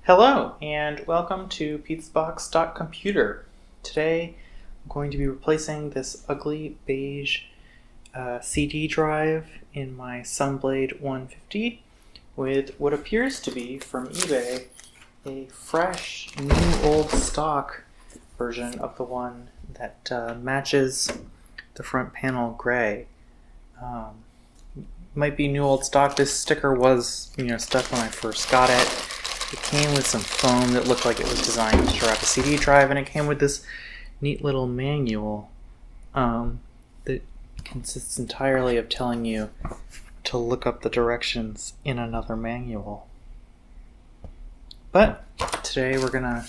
Hello and welcome to pizzabox.computer. Today I'm going to be replacing this ugly beige CD drive in my SunBlade 150 with what appears to be from eBay a fresh, new old stock version of the one that matches the front panel gray. Might be new old stock. This sticker was stuck when I first got it. It came with some foam that looked like it was designed to strap a CD drive, and it came with this neat little manual that consists entirely of telling you to look up the directions in another manual. But today we're going to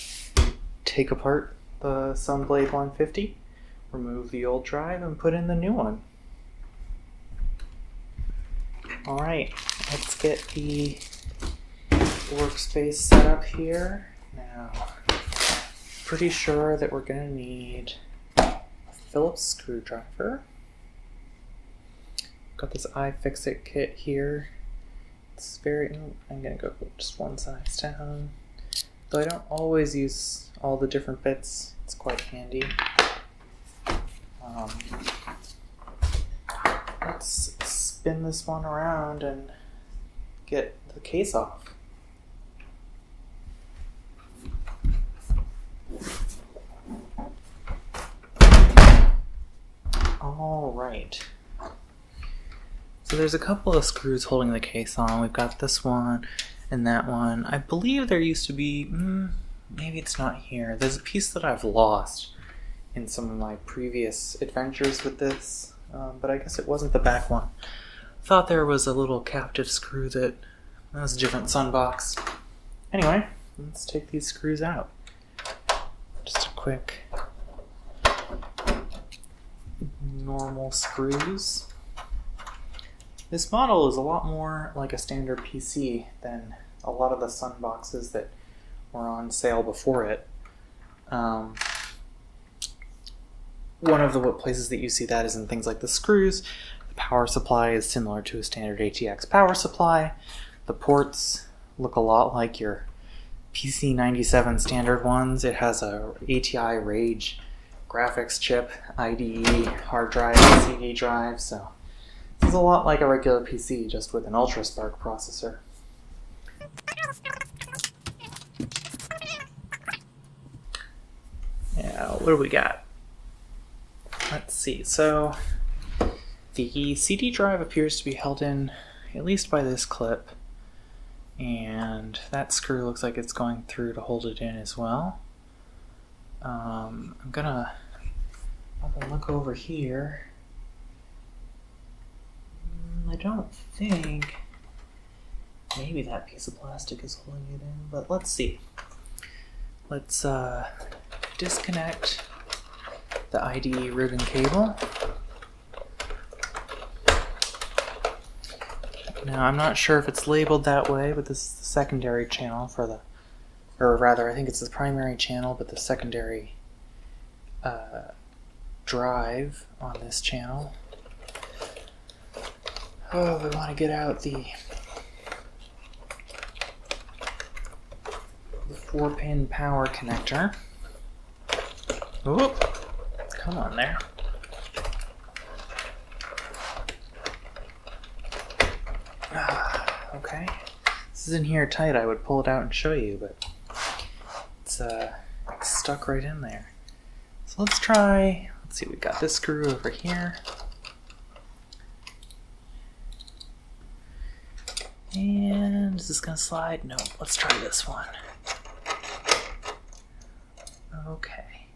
take apart the SunBlade 150, remove the old drive, and put in the new one. Alright, let's get the workspace set up here. Now, pretty sure that we're going to need a Phillips screwdriver. Got this iFixit kit here. It's I'm going to go just one size down. Though I don't always use all the different bits, it's quite handy. Let's spin this one around and get the case off. Alright, so there's a couple of screws holding the case on. We've got this one and that one. I believe there used to be, maybe it's not here. There's a piece that I've lost in some of my previous adventures with this, but I guess it wasn't the back one. Thought there was a little captive screw that was a different Sunbox. Anyway, let's take these screws out. Just a quick normal screws. This model is a lot more like a standard PC than a lot of the Sunboxes that were on sale before it. One of the places that you see that is in things like the screws. The power supply is similar to a standard ATX power supply. The ports look a lot like your PC97 standard ones. It has a ATI Rage graphics chip, IDE, hard drive, and CD drive, so this is a lot like a regular PC, just with an UltraSpark processor. Now, what do we got? Let's see, so the CD drive appears to be held in at least by this clip, and that screw looks like it's going through to hold it in as well. I'm gonna look over here. I don't think, maybe that piece of plastic is holding it in, but let's see. Let's disconnect the IDE ribbon cable. Now, I'm not sure if it's labeled that way, but this is the secondary channel for the, or rather, I think it's the primary channel, but the secondary drive on this channel. Oh, we want to get out the 4-pin power connector. Whoop! Come on there. Okay. This is in here tight. I would pull it out and show you, but it's stuck right in there. So let's try, let's see, we've got this screw over here. And is this gonna slide? No, let's try this one. Okay.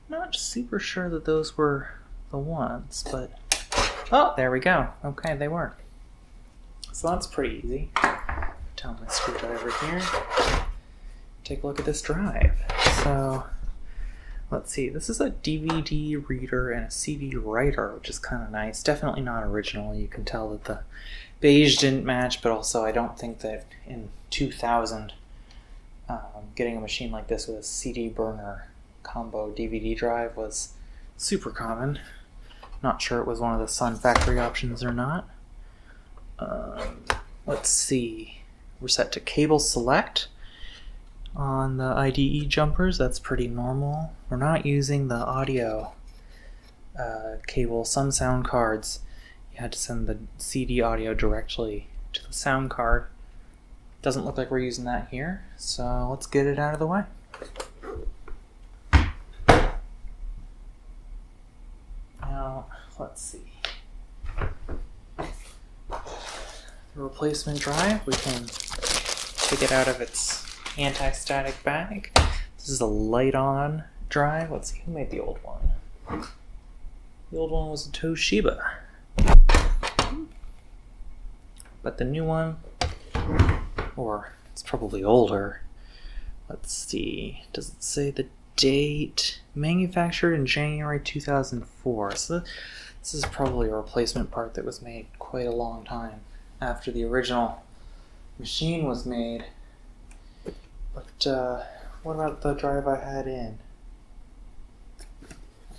Not super sure that those were the ones, but oh, there we go. Okay, they were. So that's pretty easy. Tell my screwdriver here. Take a look at this drive. So let's see. This is a DVD reader and a CD writer, which is kind of nice. Definitely not original. You can tell that the beige didn't match, but also I don't think that in 2000 getting a machine like this with a CD burner combo DVD drive was super common. Not sure it was one of the Sun factory options or not. Let's see. We're set to cable select on the IDE jumpers. That's pretty normal. We're not using the audio cable. Some sound cards, you had to send the CD audio directly to the sound card. Doesn't look like we're using that here, so let's get it out of the way. Now, let's see. The replacement drive, we can take it out of its anti-static bag. This is a light-on drive. Let's see, who made the old one? The old one was a Toshiba. But the new one, or it's probably older. Let's see, does it say the date? Manufactured in January 2004. So this is probably a replacement part that was made quite a long time after the original machine was made. But what about the drive I had in?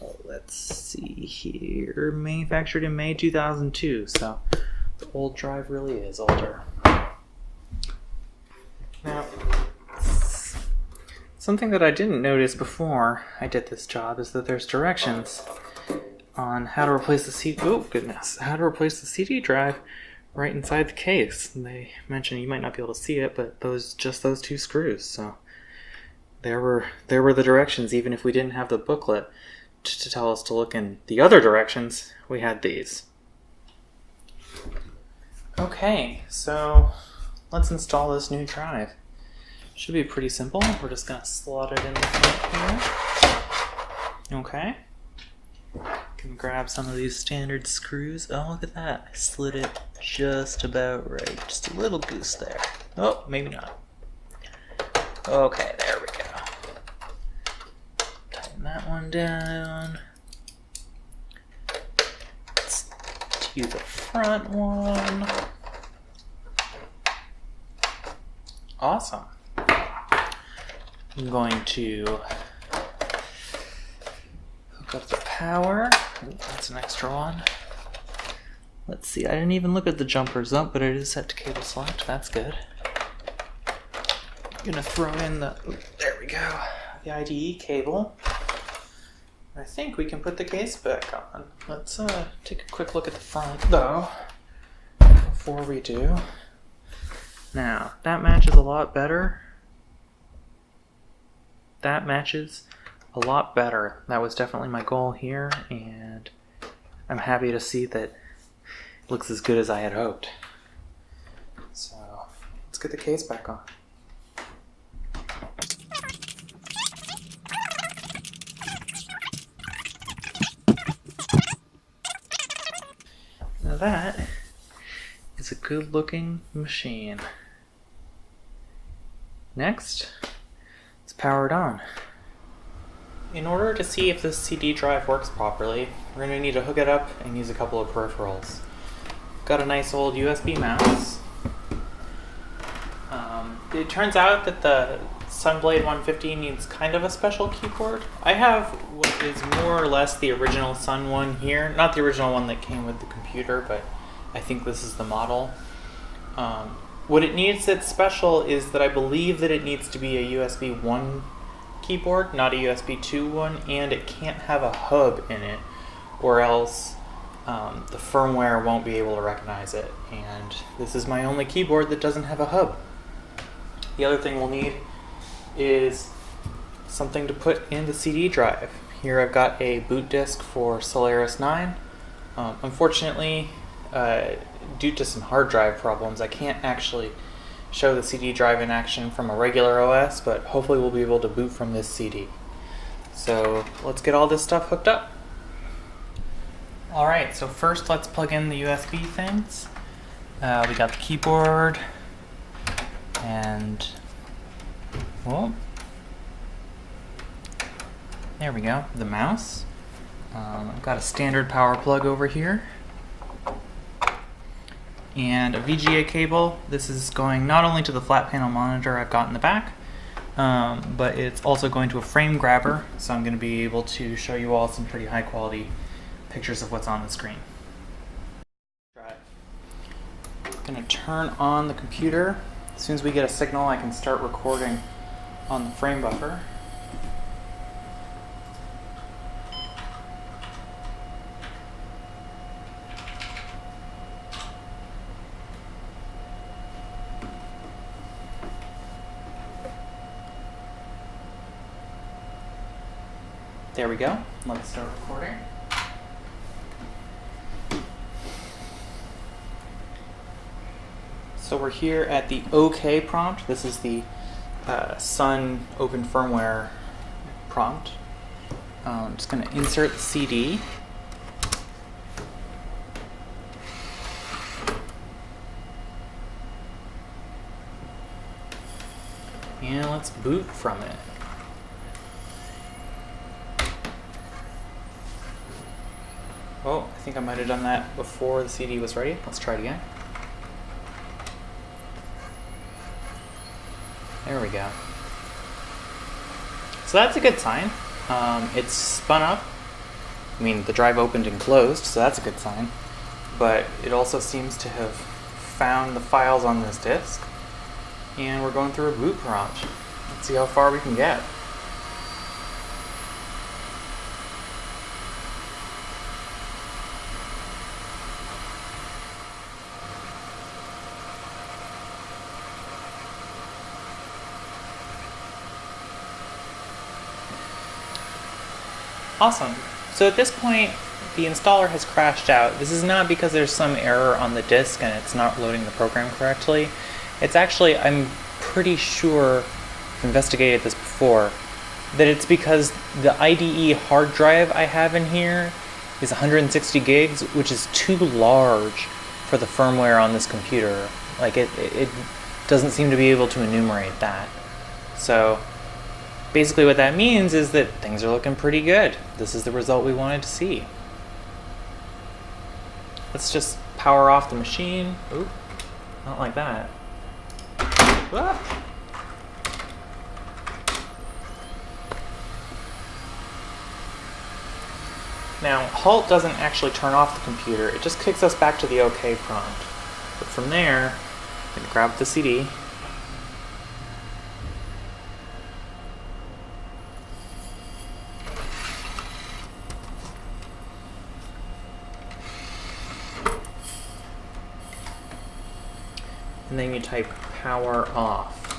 Oh, let's see here. Manufactured in May 2002, so the old drive really is older. Now, something that I didn't notice before I did this job is that there's directions on how to replace the CD. Oh goodness, how to replace the CD drive right inside the case. And they mentioned you might not be able to see it, but those two screws. So there were the directions, even if we didn't have the booklet to tell us to look in the other directions. We had these. Okay, so let's install this new drive. Should be pretty simple. We're just gonna slot it in the front here. Okay. Can grab some of these standard screws. Oh, look at that. I slid it just about right. Just a little goose there. Oh, maybe not. Okay, there we go. Tighten that one down. Let's do the front one. Awesome. I'm going to hook up the power. Ooh, that's an extra one. Let's see, I didn't even look at the jumpers up, but it is set to cable select. That's good. I'm gonna throw in the, there we go, the IDE cable. I think we can put the case back on. Let's take a quick look at the front though, before we do. Now, that matches a lot better. That matches a lot better. That was definitely my goal here, and I'm happy to see that it looks as good as I had hoped. So, let's get the case back on. Now that is a good looking machine. Next, let's power it on. In order to see if this CD drive works properly, we're going to need to hook it up and use a couple of peripherals. Got a nice old USB mouse. It turns out that the SunBlade 150 needs kind of a special keyboard. I have what is more or less the original Sun one here. Not the original one that came with the computer, but I think this is the model. What it needs that's special is that I believe that it needs to be a USB 1 keyboard, not a USB 2 one, and it can't have a hub in it, or else the firmware won't be able to recognize it. And this is my only keyboard that doesn't have a hub. The other thing we'll need is something to put in the CD drive. Here I've got a boot disk for Solaris 9. Unfortunately, due to some hard drive problems, I can't actually show the CD drive in action from a regular OS, but hopefully we'll be able to boot from this CD. So let's get all this stuff hooked up. Alright, so first let's plug in the USB things. We got the keyboard, and well, there we go, the mouse. I've got a standard power plug over here, and a VGA cable. This is going not only to the flat panel monitor I've got in the back, but it's also going to a frame grabber, so I'm going to be able to show you all some pretty high quality pictures of what's on the screen. I'm going to turn on the computer As soon as we get a signal, I can start recording on the frame buffer. There we go. Let's start recording. So we're here at the OK prompt. This is the Sun Open Firmware prompt. I'm just going to insert the CD. And let's boot from it. Oh, I think I might have done that before the CD was ready. Let's try it again. There we go. So that's a good sign. It's spun up. I mean, the drive opened and closed, so that's a good sign. But it also seems to have found the files on this disk. And we're going through a boot prompt. Let's see how far we can get. Awesome. So at this point, the installer has crashed out. This is not because there's some error on the disk and it's not loading the program correctly. It's actually, I'm pretty sure, I've investigated this before, that it's because the IDE hard drive I have in here is 160 gigs, which is too large for the firmware on this computer. Like it doesn't seem to be able to enumerate that. So basically what that means is that things are looking pretty good. This is the result we wanted to see. Let's just power off the machine. Oop, not like that. Ah. Now, halt doesn't actually turn off the computer. It just kicks us back to the OK prompt. But from there, we can grab the CD. And then you type power off.